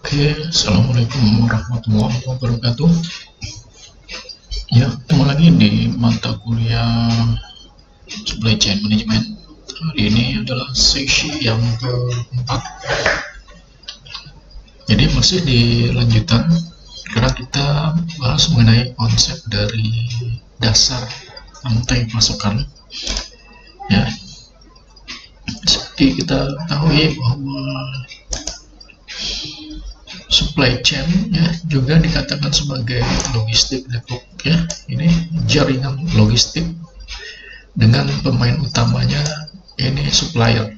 Oke, Assalamualaikum warahmatullahi wabarakatuh. Ya, ketemu lagi di mata kuliah Supply Chain Management. Hari ini adalah sesi yang keempat. Jadi masih dilanjutkan karena kita bahas mengenai konsep dari dasar rantai pasokan. Ya, seperti kita ketahui bahwa supply chain ya juga dikatakan sebagai logistik network ya. Ini jaringan logistik dengan pemain utamanya ini supplier.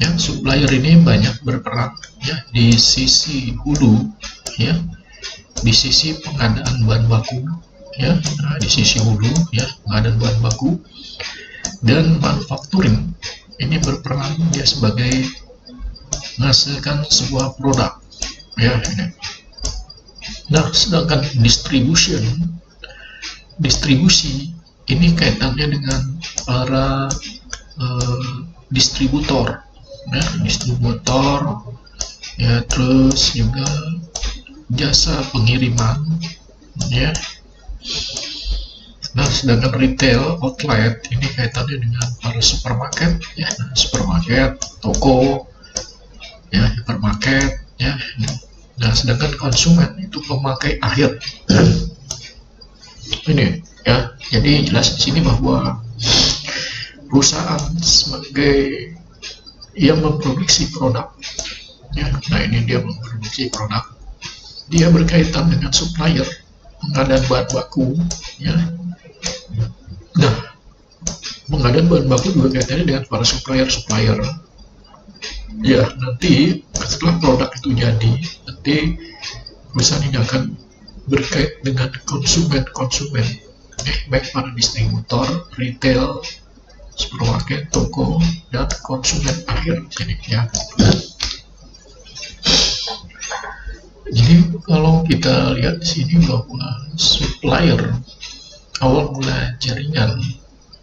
Ya, supplier ini banyak berperan ya di sisi hulu ya, di sisi pengadaan bahan baku ya, di sisi hulu ya pengadaan bahan baku, dan manufacturing ini berperan dia sebagai menghasilkan sebuah produk ya ini. Nah, sedangkan distribusi ini kaitannya dengan para distributor ya, terus juga jasa pengiriman ya. Nah, sedangkan retail outlet ini kaitannya dengan para supermarket ya, supermarket, toko ya, hypermarket ya. Nah, sedangkan konsumen itu pemakai akhir. Ini ya, jadi jelas di sini bahwa perusahaan sebagai yang memproduksi produk ya, nah ini dia memproduksi produk, dia berkaitan dengan supplier, pengadaan bahan baku ya. Nah, pengadaan bahan baku juga kaitannya dengan para supplier ya. Nanti setelah produk itu jadi, nanti perusahaan ini akan berkait dengan konsumen baik para distributor, retail, supermarket, toko, dan konsumen akhir jadi ya. Jadi kalau kita lihat di sini bahwa supplier awal mula jaringan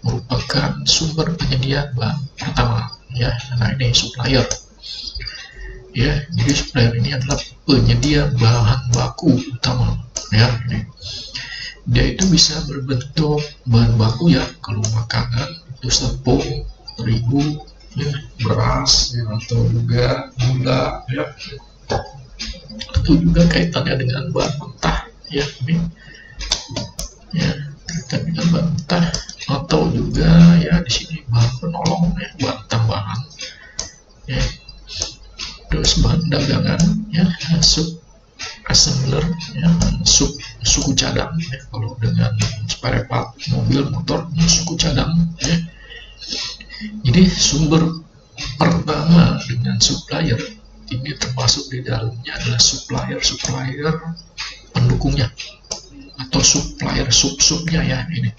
merupakan sumber penyedia bahan pertama ya. Nah, ini supplier ya, jadi supplier ini adalah penyedia bahan baku utama ya. Ini dia itu bisa berbentuk bahan baku ya, kalau makanan itu tepung, terigu ya, beras ya, atau juga gula ya, atau juga kaitannya dengan bahan mentah ya, ini ya, kaitan dengan bahan mentah, atau juga ya di sini bahan penolong ya, bahan tambahan ya, terus bahan dagangan ya, sub assembler ya, suku cadang ya, kalau dengan spare part mobil motor suku cadang ya. Jadi sumber pertama dengan supplier ini termasuk di dalamnya adalah supplier pendukungnya atau supplier sub-subnya ya ini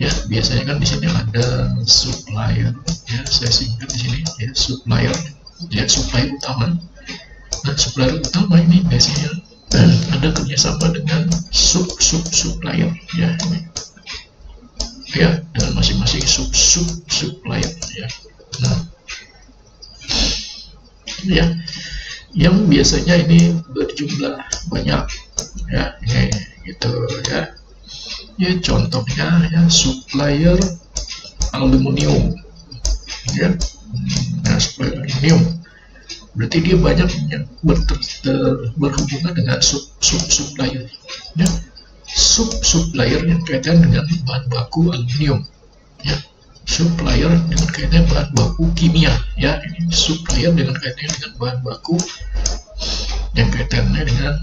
ya. Biasanya kan di sini ada supplier ya, saya singkat di sini ya, supplier ya, supplier utama. Nah, supplier utama ini biasanya ada kerjasama dengan supplier ya ini ya, dengan masing-masing supplier ya. Nah ya, yang biasanya ini berjumlah banyak ya, ini gitu ya. Ya, contohnya ya supplier aluminium ya. Nah, supplier aluminium berarti dia banyak yang berhubungan dengan supplier ya. Supplier yang kaitan dengan bahan baku aluminium ya, supplier dengan kaitannya bahan baku kimia ya, ini supplier dengan kaitannya dengan bahan baku yang kaitannya dengan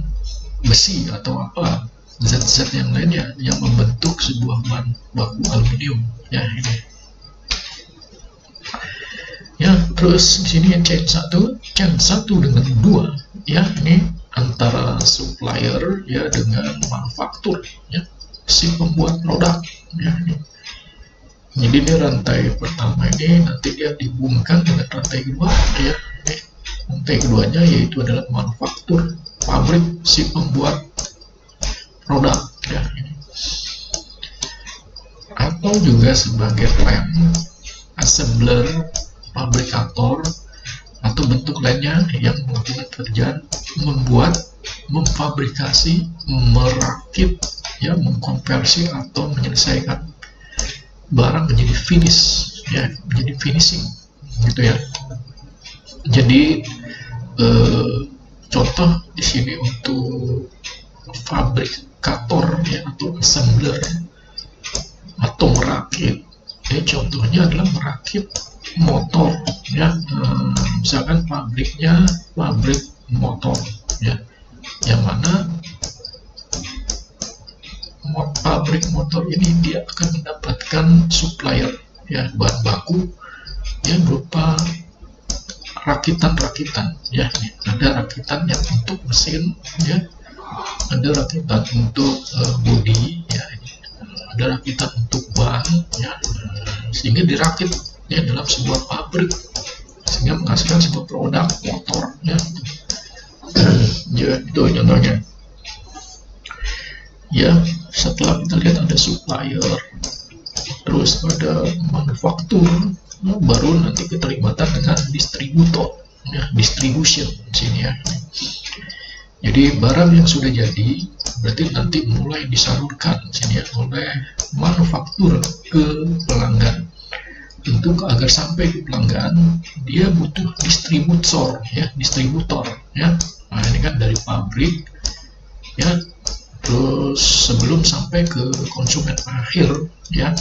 besi atau apa, zat-zat yang lainnya yang membentuk sebuah bahan baku aluminium ya ini ya. Terus di sini chain 1 dengan 2 ya, ini antara supplier ya dengan manufaktur ya, si pembuat produk ya ini. Jadi ini rantai pertama ini nanti dia dihubungkan dengan rantai kedua ya ini. Rantai keduanya yaitu adalah manufaktur, pabrik si pembuat produk ya ini, atau juga sebagai plant, assembler, fabrikator, atau bentuk lainnya yang melakukan pekerjaan membuat, memfabrikasi, merakit, ya, mengkonversi atau menyelesaikan barang menjadi finish, ya, menjadi finishing, gitu ya. Jadi contoh di sini untuk fabrikator, ya, atau assembler atau merakit, ya, contohnya adalah merakit motor, ya. Misalkan pabriknya pabrik motor, ya, yang mana pabrik motor ini dia akan mendapatkan supplier, ya, bahan baku yang berupa rakitan-rakitan, ya. Ada rakitan yang untuk mesin, ya, ada rakitan untuk bodi, ya, ada rakitan untuk ban, ya, sehingga dirakit, ya, dalam sebuah pabrik sehingga menghasilkan sebuah produk motor, ya. Ya, itu contohnya. Ya, setelah kita lihat ada supplier, terus ada manufaktur, baru nanti keterlibatan dengan distributor, ya, distribution sini, ya. Jadi barang yang sudah jadi berarti nanti mulai disalurkan sini, ya, oleh manufaktur ke pelanggan. Tentu agar sampai ke pelanggan dia butuh distributor, ya, Nah, ini kan dari pabrik, ya, terus sebelum sampai ke konsumen akhir, ya.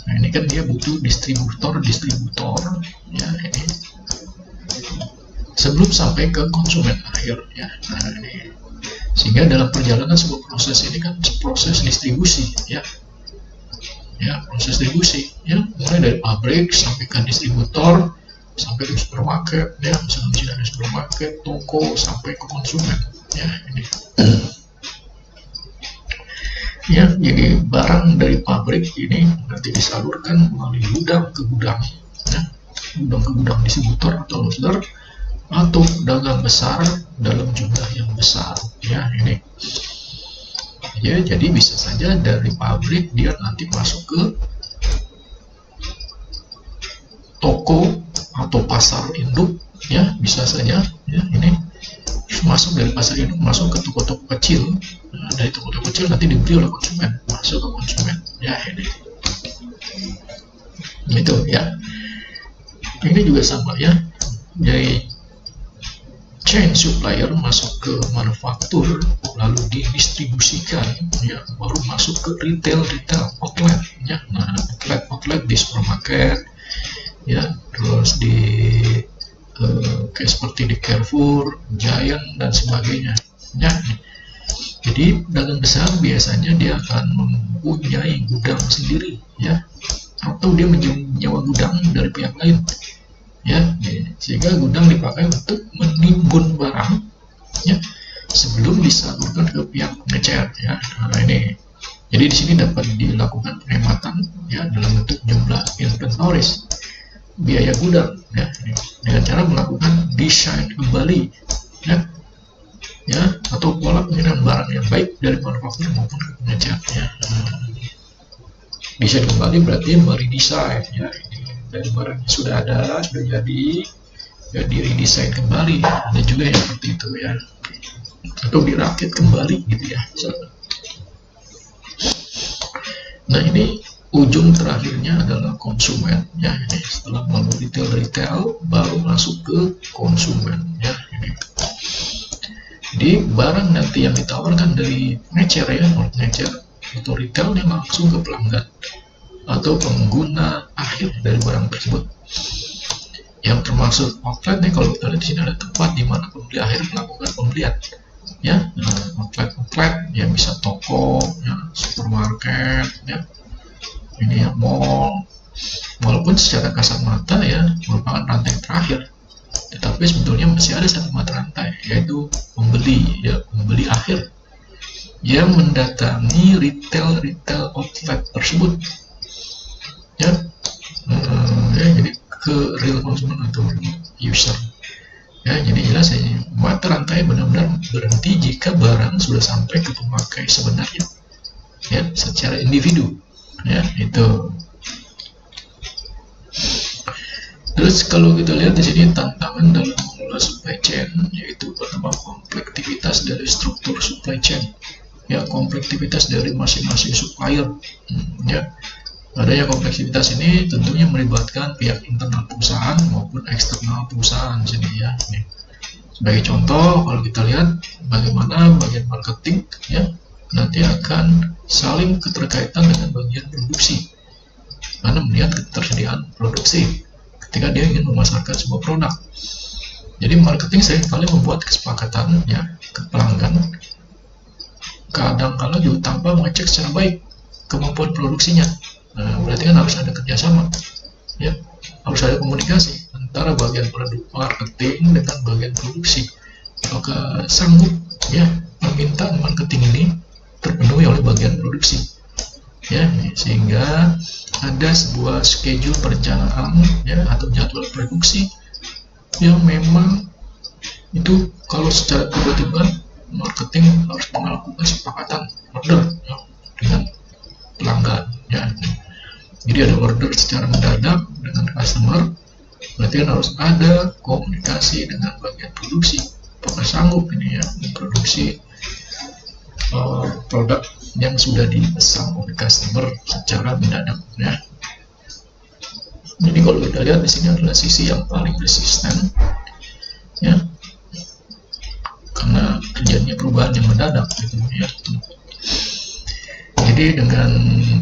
Nah, ini kan dia butuh distributor, ya, ini sebelum sampai ke konsumen akhir, ya. Nah, ini sehingga dalam perjalanan sebuah proses ini kan proses distribusi, ya, proses distribusi, ya, mulai dari pabrik sampai ke distributor, sampai ke supermarket, ya, misalnya di sini ada supermarket, toko, sampai ke konsumen, ya, ini. Ya, jadi barang dari pabrik ini nanti disalurkan melalui gudang ke gudang, ya, gudang ke gudang distributor atau wholesaler atau dagang besar dalam jumlah yang besar, ya, ini. Ya, jadi bisa saja dari pabrik dia nanti masuk ke toko atau pasar induk, ya, bisa saja, ya, ini masuk dari pasar induk masuk ke toko-toko kecil. Nah, dari toko-toko kecil nanti dibeli oleh konsumen, masuk ke konsumen, ya, ini. Itu, ya. Ini juga sama, ya. Jadi chain supplier masuk ke manufaktur, lalu didistribusikan, ya, baru masuk ke retail outlet, ya. Nah, outlet di supermarket, ya, terus di kayak seperti di Carrefour, Giant dan sebagainya, ya. Jadi pedagang besar biasanya dia akan mempunyai gudang sendiri, ya, atau dia menyewa gudang dari pihak lain, ya, sehingga gudang dipakai untuk menimbun barang, ya, sebelum disalurkan ke pihak pengecer, ya. Nah, ini jadi di sini dapat dilakukan penghematan, ya, dalam bentuk jumlah inventories, biaya gudang, ya, dengan cara melakukan desain kembali, ya, atau pola pengiriman barang yang baik dari manufaktur maupun ke pengecer, ya. Desain kembali berarti meredesain, ya, ini dari barang yang sudah ada, sudah jadi, ya, diredesain kembali, ada juga yang seperti itu, ya, atau dirakit kembali, gitu, ya. Nah, ini ujung terakhirnya adalah konsumen, ya, ini setelah melalui retail baru masuk ke konsumen, ya, ini. Jadi barang nanti yang ditawarkan dari pengecer, ya, pengecer atau retailnya langsung ke pelanggan atau pengguna akhir dari barang tersebut, yang termasuk outlet nih. Kalau kita lihat di sini ada tempat di mana pembeli akhir melakukan pembelian, ya. Nah, outlet ya bisa toko, ya, supermarket, ya, ini, ya, mall, walaupun secara kasat mata, ya, merupakan rantai terakhir, tetapi sebetulnya masih ada satu mata rantai, yaitu pembeli, ya, pembeli akhir yang mendatangi retail outlet tersebut, ya, ya, jadi ke real consumer atau user, ya. Jadi jelas, ya, mata rantai benar-benar berhenti jika barang sudah sampai ke pemakai sebenarnya, ya, secara individu, ya, itu. Terus kalau kita lihat di sini tantangan dalam mengelola supply chain, yaitu pertama komplektivitas dari struktur supply chain, ya komplektivitas dari masing-masing supplier, ya adanya kompleksitas ini tentunya melibatkan pihak internal perusahaan maupun eksternal perusahaan sini ya. Nih. Sebagai contoh, kalau kita lihat bagaimana bagian marketing ya nanti akan saling keterkaitan dengan bagian produksi, karena melihat ketersediaan produksi ketika dia ingin memasarkan sebuah produk. Jadi marketing seringkali membuat kesepakatan ya ke pelanggan, kadang-kala juga tanpa mengecek secara baik kemampuan produksinya. Nah, berarti kan harus ada kerjasama, ya harus ada komunikasi antara bagian produk marketing dengan bagian produksi. Apakah sanggup ya permintaan marketing ini terpenuhi oleh bagian produksi? Ya, sehingga ada sebuah schedule perencanaan ya atau jadwal produksi yang memang itu kalau secara tiba-tiba marketing harus melakukan kesepakatan order ya, dengan pelanggan ya. Jadi ada order secara mendadak dengan customer, berarti kan harus ada komunikasi dengan bagian produksi. Apakah sanggup ini ya memproduksi produk yang sudah dipesan oleh customer secara mendadak ya. Jadi kalau kita lihat di sini adalah sisi yang paling resisten ya, karena terjadinya perubahan yang mendadak gitu ya. Jadi dengan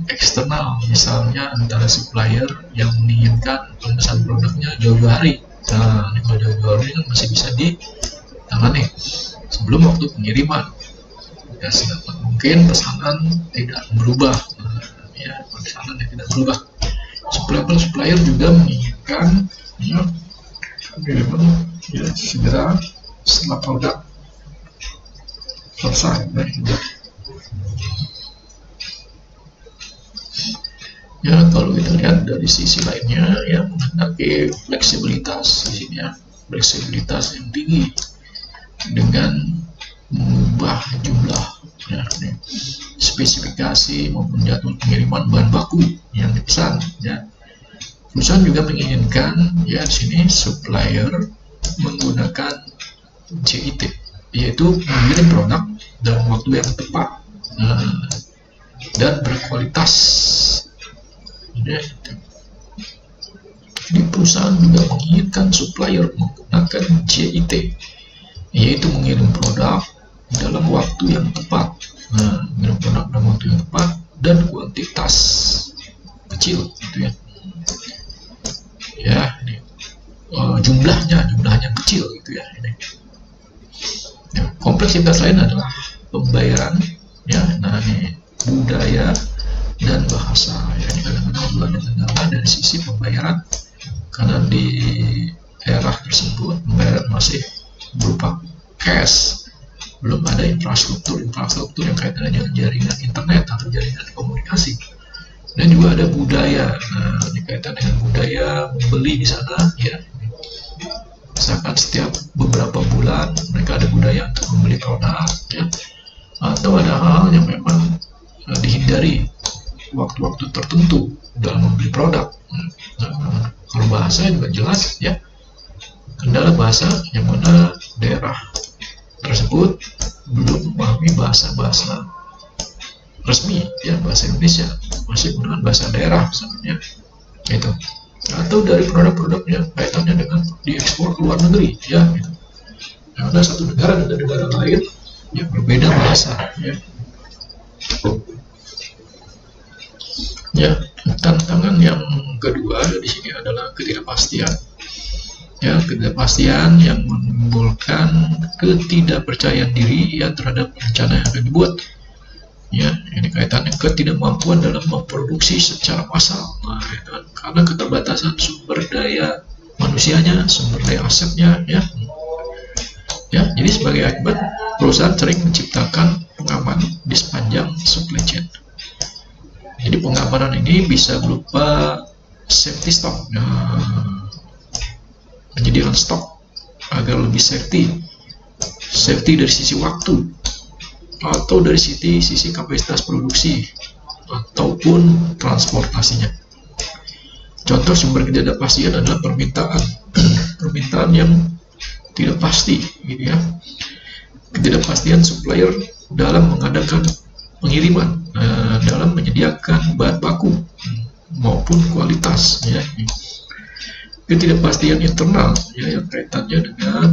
eksternal misalnya antara supplier yang menginginkan pemesan produknya jauh-jauh hari, nah ini kalau jauh-jauh hari kan masih bisa ditangani sebelum waktu pengiriman. Ya, sedapat mungkin pesanan tidak berubah, ya pesanan yang tidak berubah. Supplier juga menginginkan ya segera setelah produk selesai. Ya kalau kita lihat dari sisi lainnya ya menghadapi fleksibilitas di sini ya, fleksibilitas yang tinggi dengan mengubah jumlah ya, spesifikasi maupun jadwal pengiriman bahan baku yang dipesan ya. Perusahaan juga menginginkan ya di sini supplier menggunakan JIT, yaitu mengirim produk dalam waktu yang tepat dan berkualitas. Jadi perusahaan juga menginginkan supplier menggunakan JIT, yaitu mengirim produk dalam waktu yang tepat, mengirim produk dalam waktu yang tepat dan kuantitas kecil, gitu ya. Ya, ini jumlahnya kecil, gitu ya. Ini. Ya, kompleksitas lain adalah pembayaran, ya. Nah, ini budaya dan bahasa. Ya, ini kadang-kadang juga ada kendala dari sisi pembayaran, karena di daerah tersebut pembayaran masih berupa cash, belum ada infrastruktur yang kaitannya dengan jaringan internet atau jaringan komunikasi. Dan juga ada budaya, dikaitan dengan budaya membeli di sana ya. Misalkan setiap beberapa bulan mereka ada budaya untuk membeli produk ya. Atau ada hal yang memang dihindari waktu-waktu tertentu dalam membeli produk. Kalau bahasa juga jelas ya, kendala bahasa yang mana daerah tersebut belum memahami bahasa-bahasa resmi ya, bahasa Indonesia, masih menggunakan bahasa daerah misalnya gitu. Atau dari produk-produk yang kaitannya dengan diekspor ke luar negeri ya gitu. Ada satu negara dan negara lain yang berbeda bahasa ya. Ya, tantangan yang kedua di sini adalah ketidakpastian. Ya, ketidakpastian yang menimbulkan ketidakpercayaan diri ya terhadap rencana yang akan dibuat. Ya, ini kaitannya ketidakmampuan dalam memproduksi secara massal. Nah, itu kan karena keterbatasan sumber daya manusianya, sumber daya asetnya, ya. Ya, jadi sebagai akibat perusahaan sering menciptakan pengamanan di sepanjang supply chain. Jadi pengamanan ini bisa berupa safety stock, menyediakan stok agar lebih safety dari sisi waktu, atau dari sisi kapasitas produksi ataupun transportasinya. Contoh sumber ketidakpastian adalah permintaan permintaan yang tidak pasti gitu ya. Ketidakpastian supplier dalam mengadakan pengiriman, dalam menyediakan bahan baku maupun kualitas ya. Ketidakpastian internal ya, yang kaitannya dengan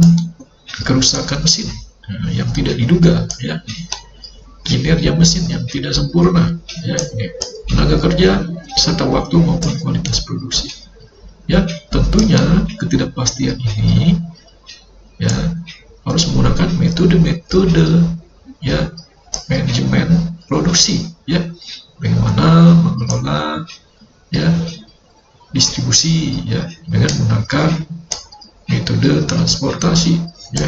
kerusakan mesin yang tidak diduga ya, kinerja mesin yang tidak sempurna ya, tenaga kerja serta waktu maupun kualitas produksi ya. Tentunya ketidakpastian ini ya harus menggunakan metode-metode ya manajemen produksi ya, bagaimana mengelola ya distribusi ya dengan menggunakan metode transportasi ya,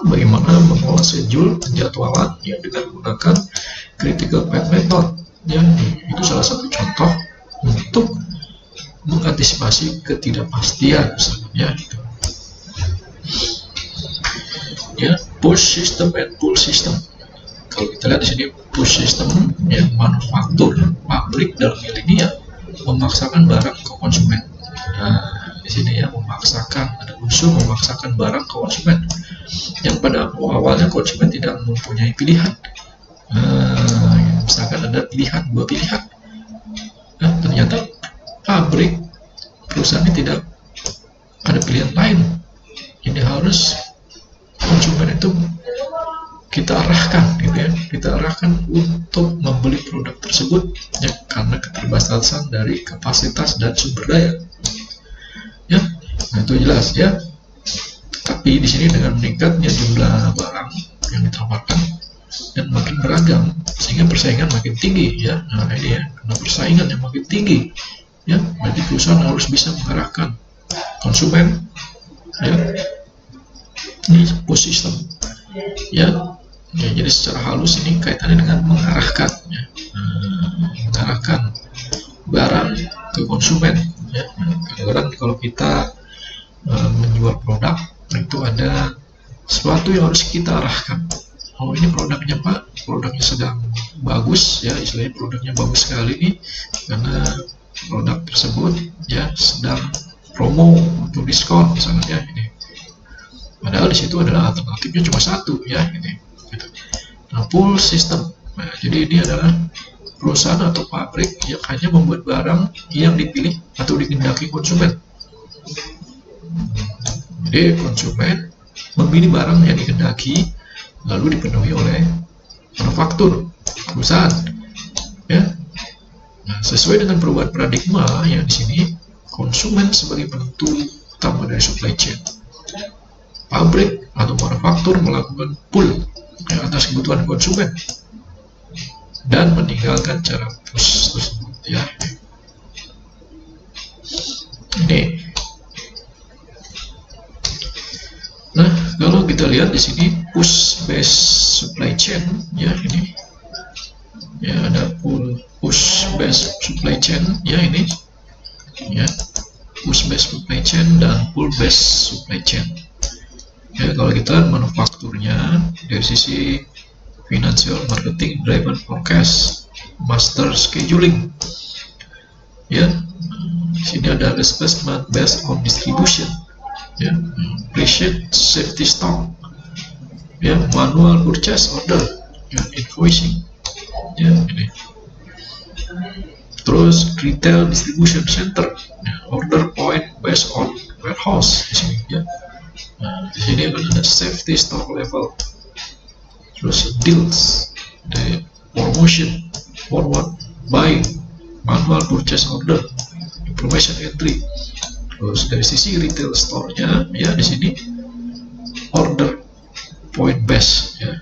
bagaimana mengolah schedule penjadwalan ya dengan menggunakan critical path method ya. Itu salah satu contoh untuk mengantisipasi ketidakpastian misalnya ya. Push system and pull system. Kalau kita lihat di sini push system ya, manufaktur pabrik dalam hal ini ya memaksakan barang ke konsumen. Nah, di sini ya memaksakan, ada unsur memaksakan barang ke konsumen yang pada awalnya konsumen tidak mempunyai pilihan. Misalkan ada dua pilihan. Nah, ternyata pabrik perusahaan ini tidak ada pilihan lain. Ini harus konsumen itu kita arahkan gitu ya, kita arahkan untuk membeli produk tersebut ya, karena keterbatasan dari kapasitas dan sumber daya ya. Nah, itu jelas ya. Tapi di sini dengan meningkatnya jumlah barang yang ditawarkan dan makin beragam sehingga persaingan makin tinggi ya. Nah, ini ya, karena persaingan yang makin tinggi ya, berarti perusahaan harus bisa mengarahkan konsumen ya. Ini push system ya. Ya, jadi secara halus ini kaitannya dengan mengarahkan ya, mengarahkan barang ke konsumen ya. Kadang-kadang kalau kita menjual produk itu ada sesuatu yang harus kita arahkan. Oh, ini produknya Pak, produknya sedang bagus ya, istilahnya produknya bagus sekali nih karena produk tersebut ya sedang promo untuk diskon misalnya ini. Padahal di situ adalah alternatifnya cuma satu ya ini. Nah, pull system. Nah, jadi ini adalah perusahaan atau pabrik yang hanya membuat barang yang dipilih atau dikehendaki konsumen. Jadi konsumen memilih barang yang dikehendaki lalu dipenuhi oleh manufaktur perusahaan. Ya. Nah, sesuai dengan perubahan paradigma yang di sini konsumen sebagai penentu utama dari supply chain. Pabrik atau manufaktur melakukan pull ya, atas kebutuhan konsumen dan meninggalkan cara push tersebut ya. Ini. Nah, kalau kita lihat di sini push based supply chain ya, ini ya ada push based supply chain ya, ini ya push based supply chain dan pull based supply chain. Ya, kalau kita manufakturnya dari sisi financial, marketing, driven forecast, master scheduling. Ya, sini ada assessment based on distribution. Ya, appreciate safety stock. Ya, manual purchase order, ya, invoicing. Ya, ini. Terus retail distribution center, ya, order point based on warehouse di sini ya. Nah, di sini ada safety stock level, terus deals, the promotion, forward buying, manual purchase order, information entry. Terus dari sisi retail store-nya ya, di sini order point base ya.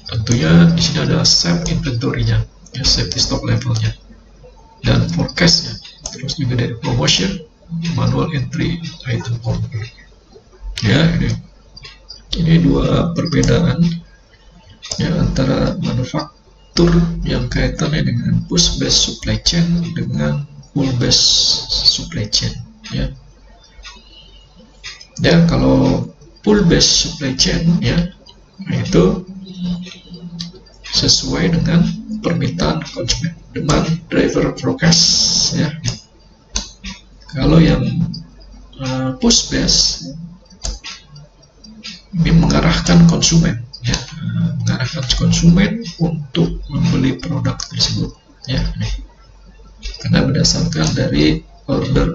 Tentunya di sini ada safe inventory-nya, ya, safety stock levelnya, dan forecast-nya. Terus juga dari promotion, manual entry, item order. Ya, ini dua perbedaan ya antara manufaktur yang kaitannya dengan push based supply chain dengan pull based supply chain ya. Dan kalau pull based supply chain ya, itu sesuai dengan permintaan konsumen, demand driver forecast ya. Kalau yang push base ini mengarahkan konsumen ya, mengarahkan konsumen untuk membeli produk tersebut ya, karena berdasarkan dari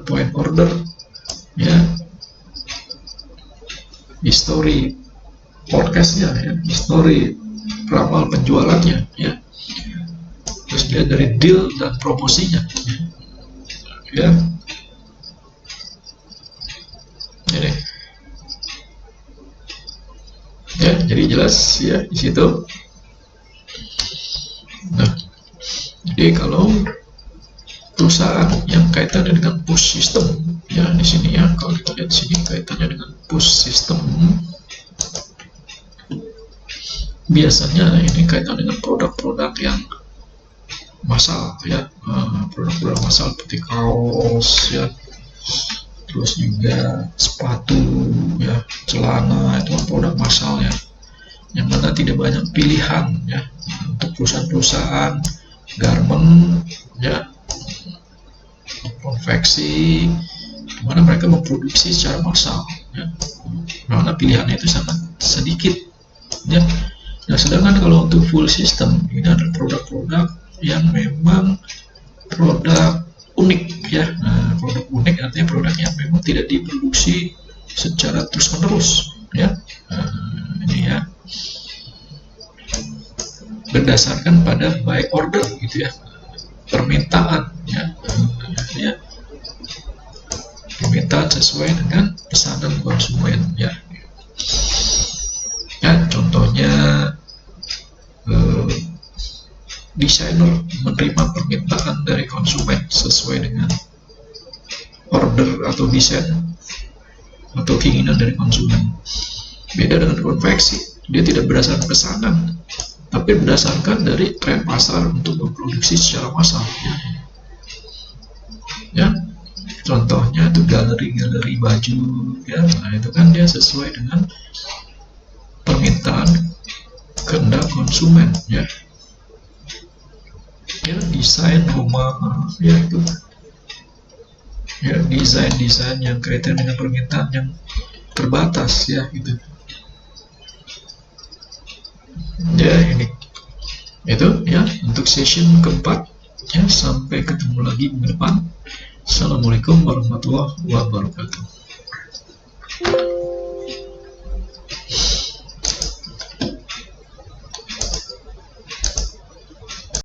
point order ya, history forecastnya ya, history ramal penjualannya ya, terus dia dari deal dan promosinya ya. Jadi jelas ya di situ. Nah, jadi kalau perusahaan yang kaitannya dengan push system ya, di sini ya, kalau kita lihat di sini kaitannya dengan push system, biasanya ini kaitan dengan produk-produk yang massal ya, produk-produk massal seperti kaos ya, terus juga sepatu ya, celana, itu produk massal ya, yang mana tidak banyak pilihan ya untuk perusahaan-perusahaan garment ya, konveksi, dimana mereka memproduksi secara massal ya, karena pilihannya itu sangat sedikit ya. Nah, sedangkan kalau untuk full system ini adalah produk-produk yang memang produk unik ya. Nah, produk unik artinya produk yang memang tidak diproduksi secara terus-menerus ya. Ini ya, berdasarkan pada buy order gitu ya, permintaan ya, permintaan sesuai dengan pesanan konsumen ya. Ya, contohnya desainer menerima permintaan dari konsumen sesuai dengan order atau desain atau keinginan dari konsumen. Beda dengan konveksi, dia tidak berdasarkan pesanan, tapi berdasarkan dari tren pasar untuk memproduksi secara massal ya. Contohnya itu galeri baju ya, nah itu kan dia sesuai dengan permintaan kehendak konsumen ya. Ya, desain rumah ya, itu ya, desain yang kaitan dengan permintaan yang terbatas ya gitu ya. Ini itu ya untuk session keempat ya, sampai ketemu lagi minggu depan. Assalamualaikum warahmatullahi wabarakatuh.